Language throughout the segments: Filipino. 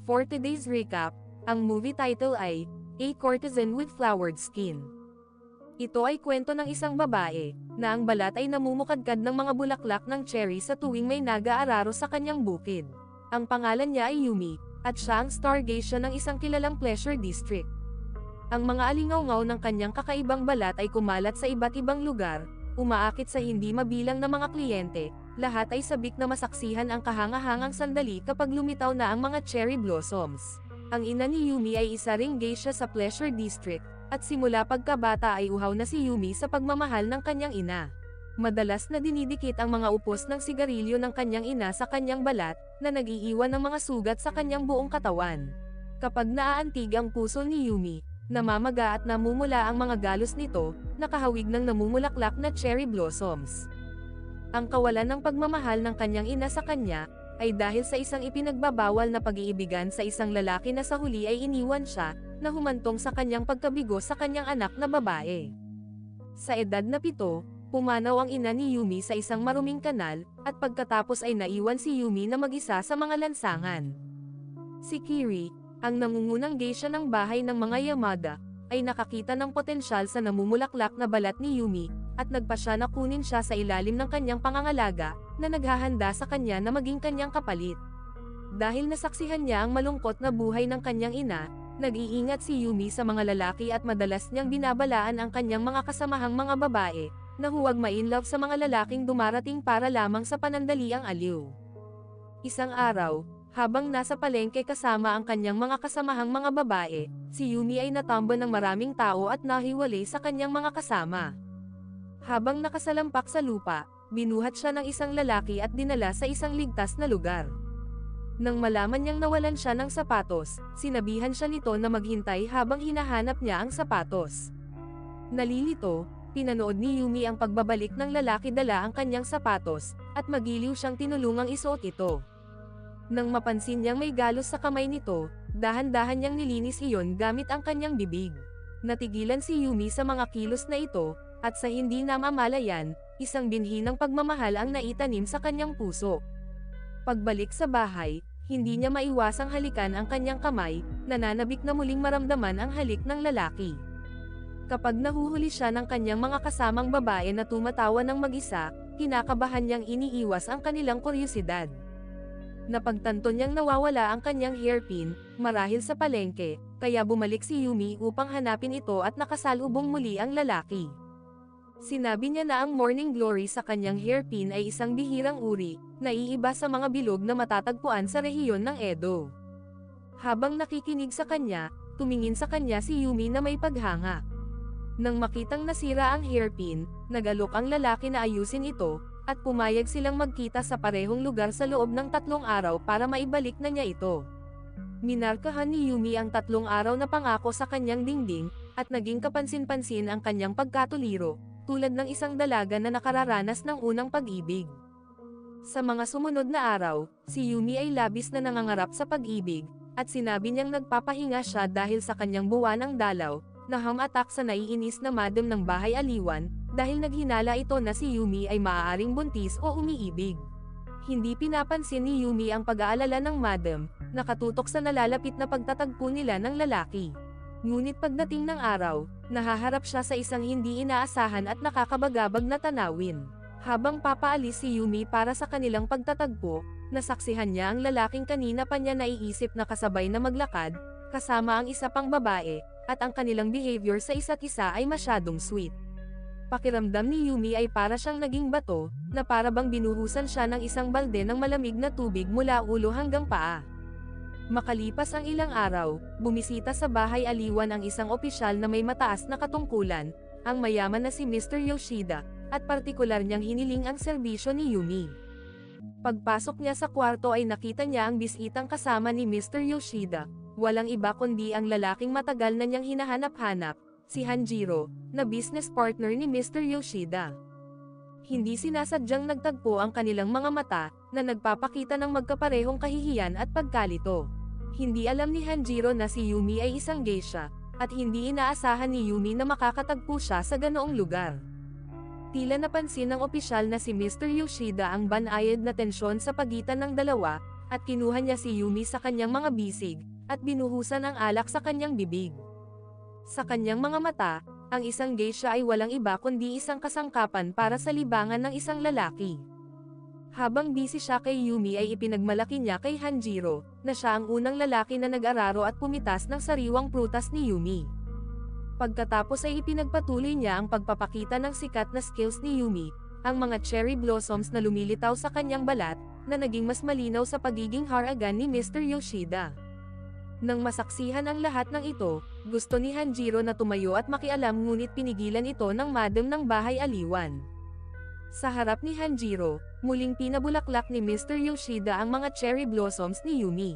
For today's recap, ang movie title ay, A Courtesan with Flowered Skin. Ito ay kwento ng isang babae, na ang balat ay namumukadkad ng mga bulaklak ng cherry sa tuwing may naga-araro sa kanyang bukid. Ang pangalan niya ay Yumi, at siya ang stargazer ng isang kilalang pleasure district. Ang mga alingaw-ngaw ng kanyang kakaibang balat ay kumalat sa iba't ibang lugar, umaakit sa hindi mabilang na mga kliyente, lahat ay sabik na masaksihan ang kahanga-hangang sandali kapag lumitaw na ang mga cherry blossoms. Ang ina ni Yumi ay isa ring geisha sa pleasure district, at simula pagkabata ay uhaw na si Yumi sa pagmamahal ng kanyang ina. Madalas na dinidikit ang mga upos ng sigarilyo ng kanyang ina sa kanyang balat, na nag-iiwan ng mga sugat sa kanyang buong katawan. Kapag naaantig ang puso ni Yumi, namamaga at namumula ang mga galos nito, nakahawig ng namumulaklak na cherry blossoms. Ang kawalan ng pagmamahal ng kanyang ina sa kanya, ay dahil sa isang ipinagbabawal na pag-iibigan sa isang lalaki na sa huli ay iniwan siya, na humantong sa kanyang pagkabigo sa kanyang anak na babae. Sa edad na 7, pumanaw ang ina ni Yumi sa isang maruming kanal, at pagkatapos ay naiwan si Yumi na mag-isa sa mga lansangan. Si Kiri, ang nangungunang geisha ng bahay ng mga Yamada, ay nakakita ng potensyal sa namumulaklak na balat ni Yumi, at nagpasya na kunin siya sa ilalim ng kanyang pangangalaga, na naghahanda sa kanya na maging kanyang kapalit. Dahil nasaksihan niya ang malungkot na buhay ng kanyang ina, nag-iingat si Yumi sa mga lalaki at madalas niyang binabalaan ang kanyang mga kasamahang mga babae, na huwag ma-inlove sa mga lalaking dumarating para lamang sa panandaliang aliw. Isang araw, habang nasa palengke kasama ang kanyang mga kasamahang mga babae, si Yumi ay natambo ng maraming tao at nahiwalay sa kanyang mga kasama. Habang nakasalampak sa lupa, binuhat siya ng isang lalaki at dinala sa isang ligtas na lugar. Nang malaman niyang nawalan siya ng sapatos, sinabihan siya nito na maghintay habang hinahanap niya ang sapatos. Nalilito, pinanood ni Yumi ang pagbabalik ng lalaki dala ang kanyang sapatos, at magiliw siyang tinulungang isuot ito. Nang mapansin niyang may galos sa kamay nito, dahan-dahan niyang nilinis iyon gamit ang kanyang bibig. Natigilan si Yumi sa mga kilos na ito, at sa hindi namamalayan, isang binhi ng pagmamahal ang naitanim sa kanyang puso. Pagbalik sa bahay, hindi niya maiwasang halikan ang kanyang kamay, nananabik na muling maramdaman ang halik ng lalaki. Kapag nahuhuli siya ng kanyang mga kasamang babae na tumatawa ng mag-isa, kinakabahan niyang iniiwas ang kanilang kuryosidad. Napagtanto niyang nawawala ang kanyang hairpin, marahil sa palengke, kaya bumalik si Yumi upang hanapin ito at nakasalubong muli ang lalaki. Sinabi niya na ang morning glory sa kanyang hairpin ay isang bihirang uri, naiiba sa mga bilog na matatagpuan sa rehiyon ng Edo. Habang nakikinig sa kanya, tumingin sa kanya si Yumi na may paghanga. Nang makitang nasira ang hairpin, nag-alok ang lalaki na ayusin ito, at pumayag silang magkita sa parehong lugar sa loob ng 3 araw para maibalik na niya ito. Minarkahan ni Yumi ang 3 araw na pangako sa kanyang dingding, at naging kapansin-pansin ang kanyang pagkatuliro, tulad ng isang dalaga na nakararanas ng unang pag-ibig. Sa mga sumunod na araw, si Yumi ay labis na nangangarap sa pag-ibig, at sinabi niyang nagpapahinga siya dahil sa kanyang buwanang dalaw, na ham-atak sa naiinis na madam ng bahay aliwan, dahil naghinala ito na si Yumi ay maaaring buntis o umiibig. Hindi pinapansin ni Yumi ang pag-aalala ng madam, nakatutok sa nalalapit na pagtatagpo nila ng lalaki. Ngunit pagdating ng araw, nahaharap siya sa isang hindi inaasahan at nakakabagabag na tanawin. Habang papaalis si Yumi para sa kanilang pagtatagpo, nasaksihan niya ang lalaking kanina pa niya naiisip na kasabay na maglakad, kasama ang isa pang babae, at ang kanilang behavior sa isa't isa ay masyadong sweet. Pakiramdam ni Yumi ay para siyang naging bato, na para bang binuhusan siya ng isang balde ng malamig na tubig mula ulo hanggang paa. Makalipas ang ilang araw, bumisita sa bahay aliwan ang isang opisyal na may mataas na katungkulan, ang mayaman na si Mr. Yoshida, at partikular niyang hiniling ang serbisyo ni Yumi. Pagpasok niya sa kwarto ay nakita niya ang bisitang kasama ni Mr. Yoshida, walang iba kundi ang lalaking matagal na niyang hinahanap-hanap, si Hanjiro, na business partner ni Mr. Yoshida. Hindi sinasadyang nagtagpo ang kanilang mga mata, na nagpapakita ng magkaparehong kahihiyan at pagkalito. Hindi alam ni Hanjiro na si Yumi ay isang geisha, at hindi inaasahan ni Yumi na makakatagpo siya sa ganoong lugar. Tila napansin ng opisyal na si Mr. Yoshida ang banayad na tensyon sa pagitan ng dalawa, at kinuha niya si Yumi sa kanyang mga bisig, at binuhusan ang alak sa kanyang bibig. Sa kanyang mga mata, ang isang geisha ay walang iba kundi isang kasangkapan para sa libangan ng isang lalaki. Habang busy siya kay Yumi ay ipinagmalaki niya kay Hanjiro, na siya ang unang lalaki na nag-araro at pumitas ng sariwang prutas ni Yumi. Pagkatapos ay ipinagpatuloy niya ang pagpapakita ng sikat na skills ni Yumi, ang mga cherry blossoms na lumilitaw sa kanyang balat, na naging mas malinaw sa pagiging haragan ni Mr. Yoshida. Nang masaksihan ang lahat ng ito, gusto ni Hanjiro na tumayo at makialam ngunit pinigilan ito ng madam ng bahay aliwan. Sa harap ni Hanjiro, muling pinabulaklak ni Mr. Yoshida ang mga cherry blossoms ni Yumi.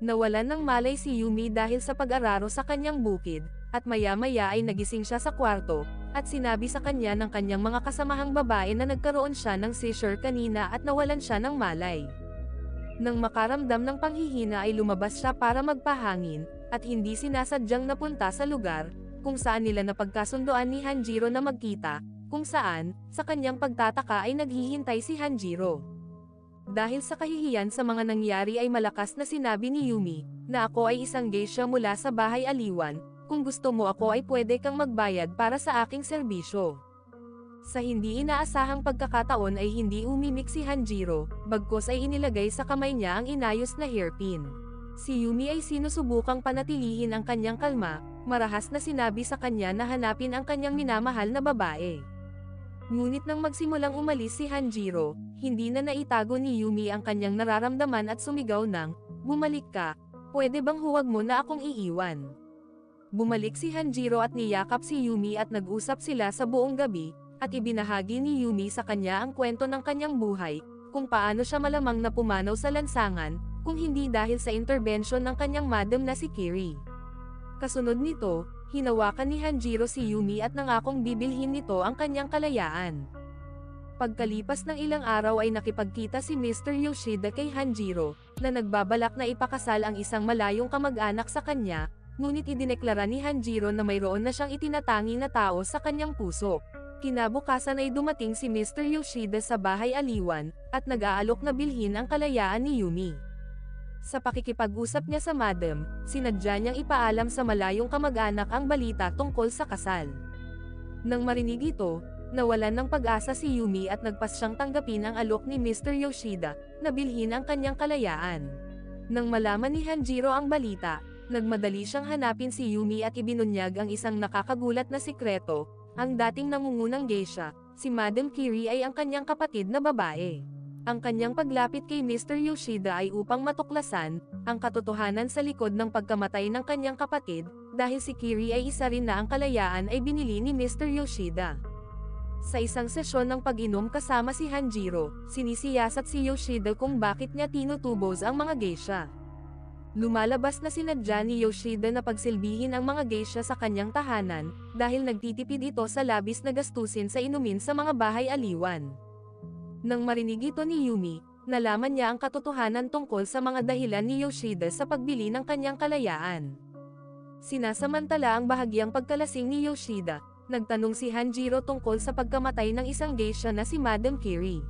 Nawalan ng malay si Yumi dahil sa pag-araro sa kanyang bukid, at maya-maya ay nagising siya sa kwarto, at sinabi sa kanya ng kanyang mga kasamahang babae na nagkaroon siya ng seizure kanina at nawalan siya ng malay. Nang makaramdam ng panghihina ay lumabas siya para magpahangin, at hindi sinasadyang napunta sa lugar, kung saan nila napagkasundoan ni Hanjiro na magkita, kung saan, sa kanyang pagtataka ay naghihintay si Hanjiro. Dahil sa kahihiyan sa mga nangyari ay malakas na sinabi ni Yumi, na ako ay isang geisha mula sa bahay aliwan, kung gusto mo ako ay pwede kang magbayad para sa aking serbisyo. Sa hindi inaasahang pagkakataon ay hindi umimik si Hanjiro, bagkus ay inilagay sa kamay niya ang inayos na hairpin. Si Yumi ay sinusubukang panatilihin ang kanyang kalma, marahas na sinabi sa kanya na hanapin ang kanyang minamahal na babae. Ngunit nang magsimulang umalis si Hanjiro, hindi na naitago ni Yumi ang kanyang nararamdaman at sumigaw ng, "Bumalik ka, pwede bang huwag mo na akong iiwan?" Bumalik si Hanjiro at niyakap si Yumi at nag-usap sila sa buong gabi, at ibinahagi ni Yumi sa kanya ang kwento ng kanyang buhay, kung paano siya malamang na pumanaw sa lansangan, kung hindi dahil sa interbensyon ng kanyang madam na si Kiri. Kasunod nito, hinawakan ni Hanjiro si Yumi at nangakong bibilhin nito ang kanyang kalayaan. Pagkalipas ng ilang araw ay nakipagkita si Mr. Yoshida kay Hanjiro, na nagbabalak na ipakasal ang isang malayong kamag-anak sa kanya, ngunit idineklara ni Hanjiro na mayroon na siyang itinatangi na tao sa kanyang puso. Kinabukasan ay dumating si Mr. Yoshida sa bahay aliwan, at nag-aalok na bilhin ang kalayaan ni Yumi. Sa pakikipag-usap niya sa madam, sinadya niyang ipaalam sa malayong kamag-anak ang balita tungkol sa kasal. Nang marinig ito, nawalan ng pag-asa si Yumi at nagpas siyang tanggapin ang alok ni Mr. Yoshida, na bilhin ang kanyang kalayaan. Nang malaman ni Hanjiro ang balita, nagmadali siyang hanapin si Yumi at ibinunyag ang isang nakakagulat na sikreto, ang dating nangungunang geisha, si Madam Kiri ay ang kanyang kapatid na babae. Ang kanyang paglapit kay Mr. Yoshida ay upang matuklasan ang katotohanan sa likod ng pagkamatay ng kanyang kapatid, dahil si Kiri ay isa rin na ang kalayaan ay binili ni Mr. Yoshida. Sa isang sesyon ng pag-inom kasama si Hanjiro, sinisiyasat si Yoshida kung bakit niya tinutubos ang mga geisha. Lumalabas na sinadya ni Yoshida na pagsilbihin ang mga geisha sa kanyang tahanan, dahil nagtitipid ito sa labis na gastusin sa inumin sa mga bahay aliwan. Nang marinig ito ni Yumi, nalaman niya ang katotohanan tungkol sa mga dahilan ni Yoshida sa pagbili ng kanyang kalayaan. Sinasamantala ang bahagyang pagkalasing ni Yoshida, nagtanong si Hanjiro tungkol sa pagkamatay ng isang geisha na si Madam Kiri.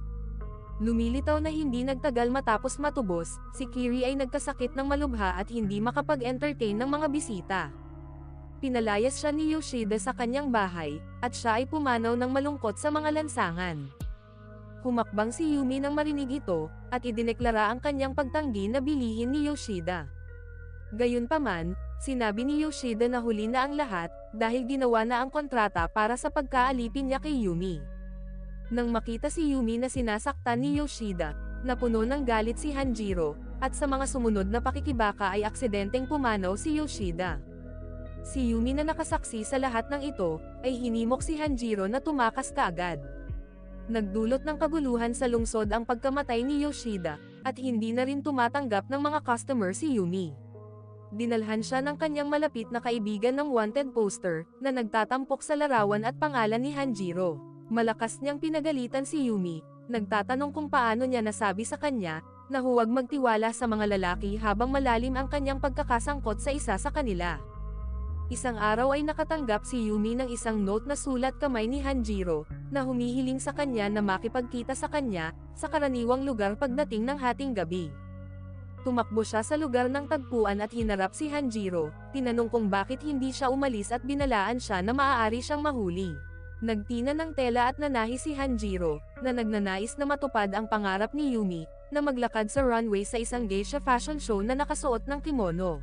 Lumilitaw na hindi nagtagal matapos matubos, si Kiri ay nagkasakit ng malubha at hindi makapag-entertain ng mga bisita. Pinalayas siya ni Yoshida sa kanyang bahay, at siya ay pumanaw ng malungkot sa mga lansangan. Humakbang si Yumi nang marinig ito, at idineklara ang kanyang pagtanggi na bilihin ni Yoshida. Gayunpaman, sinabi ni Yoshida na huli na ang lahat, dahil ginawa na ang kontrata para sa pagkaalipin niya kay Yumi. Nang makita si Yumi na sinasaktan ni Yoshida, napuno ng galit si Hanjiro, at sa mga sumunod na pakikibaka ay aksidenteng pumanaw si Yoshida. Si Yumi na nakasaksi sa lahat ng ito, ay hinimok si Hanjiro na tumakas kaagad. Nagdulot ng kaguluhan sa lungsod ang pagkamatay ni Yoshida, at hindi na rin tumatanggap ng mga customer si Yumi. Dinalhan siya ng kanyang malapit na kaibigan ng wanted poster, na nagtatampok sa larawan at pangalan ni Hanjiro. Malakas niyang pinagalitan si Yumi, nagtatanong kung paano niya nasabi sa kanya, na huwag magtiwala sa mga lalaki habang malalim ang kanyang pagkakasangkot sa isa sa kanila. Isang araw ay nakatanggap si Yumi ng isang note na sulat kamay ni Hanjiro, na humihiling sa kanya na makipagkita sa kanya, sa karaniwang lugar pagdating ng hating gabi. Tumakbo siya sa lugar ng tagpuan at hinarap si Hanjiro, tinanong kung bakit hindi siya umalis at binalaan siya na maaari siyang mahuli. Nagtina ng tela at nanahi si Hanjiro, na nagnanais na matupad ang pangarap ni Yumi, na maglakad sa runway sa isang geisha fashion show na nakasuot ng kimono.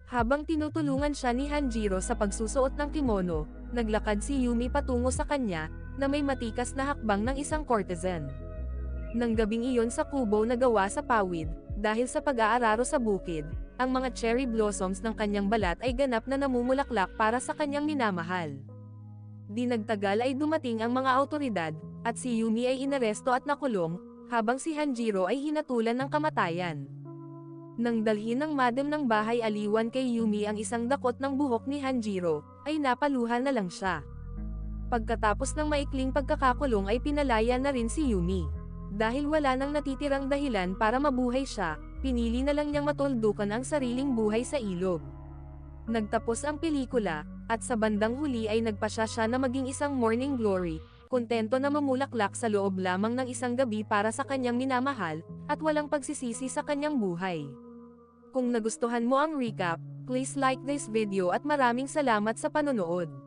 Habang tinutulungan siya ni Hanjiro sa pagsusuot ng kimono, naglakad si Yumi patungo sa kanya, na may matikas na hakbang ng isang courtesan. Nang gabing iyon sa kubo na gawa sa pawid, dahil sa pag-aararo sa bukid, ang mga cherry blossoms ng kanyang balat ay ganap na namumulaklak para sa kanyang minamahal. Di nagtagal ay dumating ang mga awtoridad, at si Yumi ay inaresto at nakulong, habang si Hanjiro ay hinatulan ng kamatayan. Nang dalhin ng madam ng bahay aliwan kay Yumi ang isang dakot ng buhok ni Hanjiro, ay napaluhan na lang siya. Pagkatapos ng maikling pagkakakulong ay pinalaya na rin si Yumi. Dahil wala nang natitirang dahilan para mabuhay siya, pinili na lang niyang matuldukan ang sariling buhay sa ilog. Nagtapos ang pelikula, at sa bandang huli ay nagpasya siya na maging isang morning glory, kontento na mamulaklak sa loob lamang ng isang gabi para sa kanyang minamahal, at walang pagsisisi sa kanyang buhay. Kung nagustuhan mo ang recap, please like this video at maraming salamat sa panonood.